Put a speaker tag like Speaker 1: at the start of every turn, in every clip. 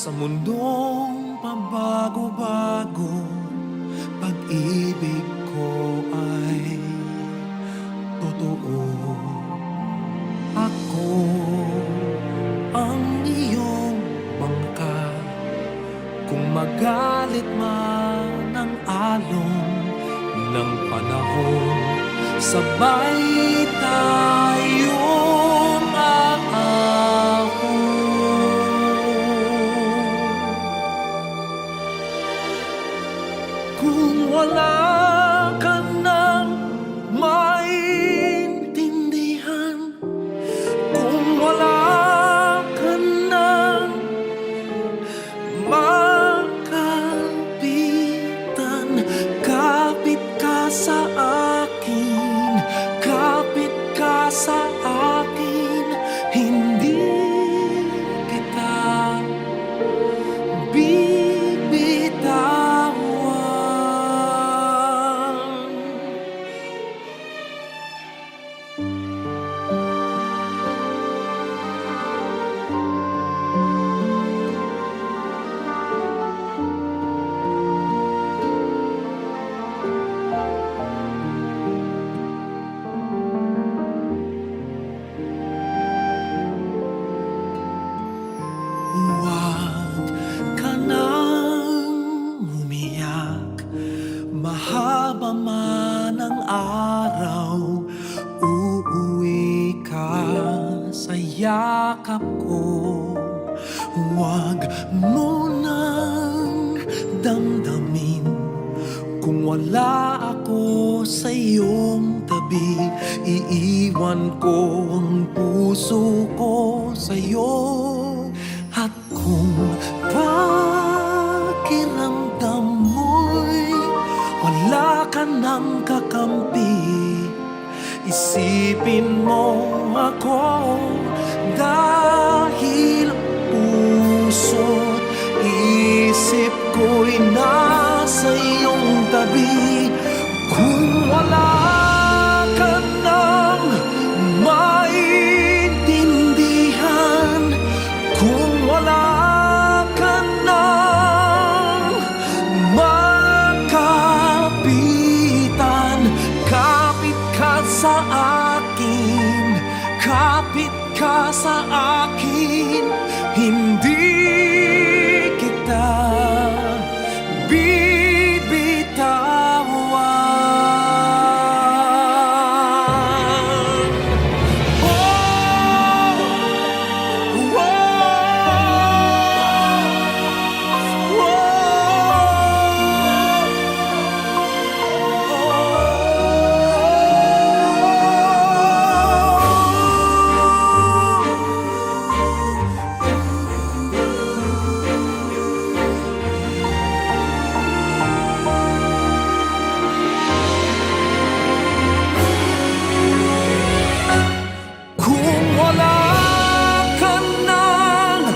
Speaker 1: Sa mundong pabago-bago, pag-ibig ko ay totoo. Ako ang iyong bangka, kung magalit man ang alon ng panahon, sabay tayong aahon. Kung wala ka nang maintindihan, kung wala ka nang makapitan, kapit ka sa akin, kapit ka sa akin, hindi kita bibitawan. Huwag ka nang umiyak, mahaba man ang araw, uuwi ka sa yakap ko. Huwag mo nang damdamin kung wala ako sa iyong tabi, iiwan ko ang puso ko sa iyo. At kung pakiramdam mo'y wala ka nang kakampi, isipin mo ako, dahil puso't isip ko'y nasa iyong tabi. Kung wala ka nang maintindihan, kung wala ka nang makapitan, kapit ka sa akin, kapit ka sa akin, hindi kita bibitawan. Kung wala ka nang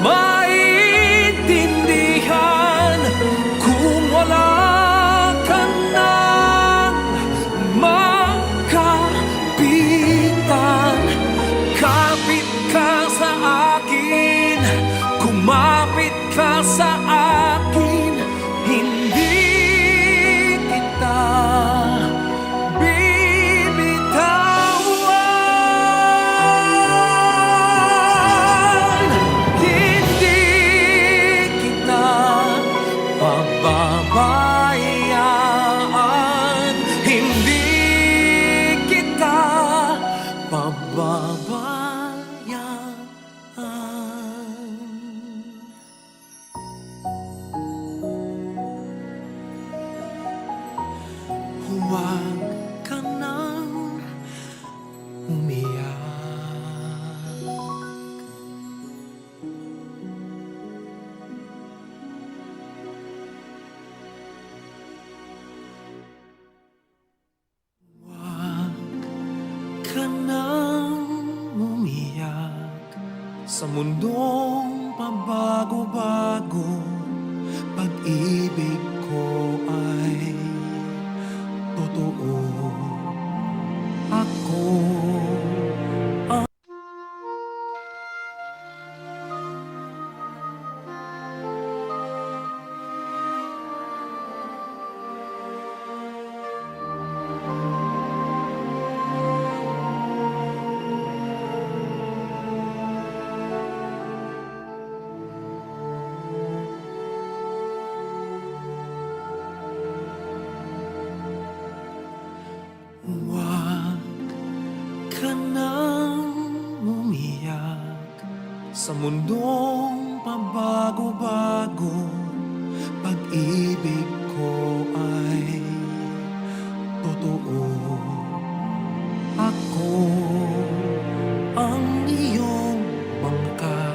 Speaker 1: maintindihan, kung wala ka nang makapitan, kapit ka sa akin, kumapit ka sa akin, hindi kita bibitawan. Hindi kita pababayaan, hindi kita pababayaan. Huwag ka nang umiyak. Huwag ka nang umiyak. Sa mundong pabago-bago, pag-ibig ko ay totoo. Ako ang Sa mundong pabago-bago, pag-ibig ko ay totoo. Ako ang iyong bangka,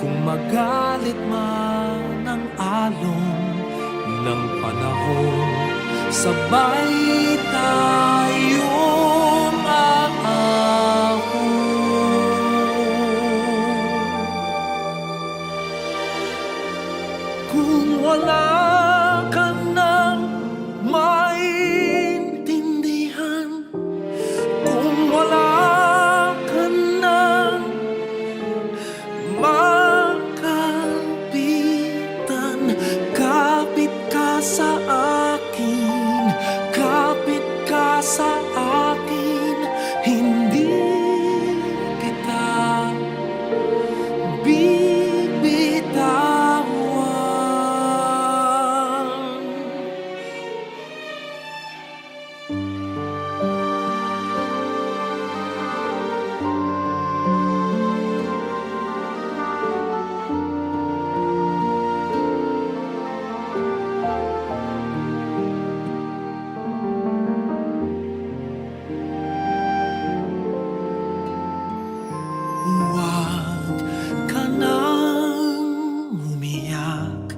Speaker 1: kung magalit man ang alon ng panahon, sabay tayong aahon. Kung wala ka nang maintindihan, kung wala ka nang makapitan, kapit ka sa akin, kapit ka sa akin, hindi kita bibitawan. Huwag ka nang umiyak,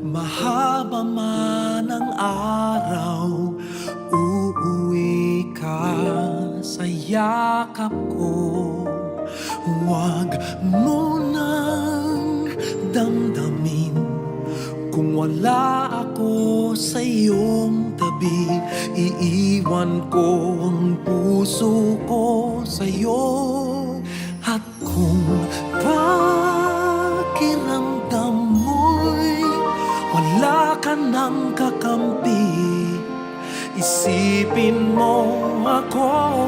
Speaker 1: mahaba man ang araw, uuwi ka sa yakap ko. Huwag mo nang damdamin kung wala ako sa iyong tabi. Iiwan ko ang puso ko sa'yo. At kung pakiramdam mo'y wala ka nang kakampi, isipin mo ako.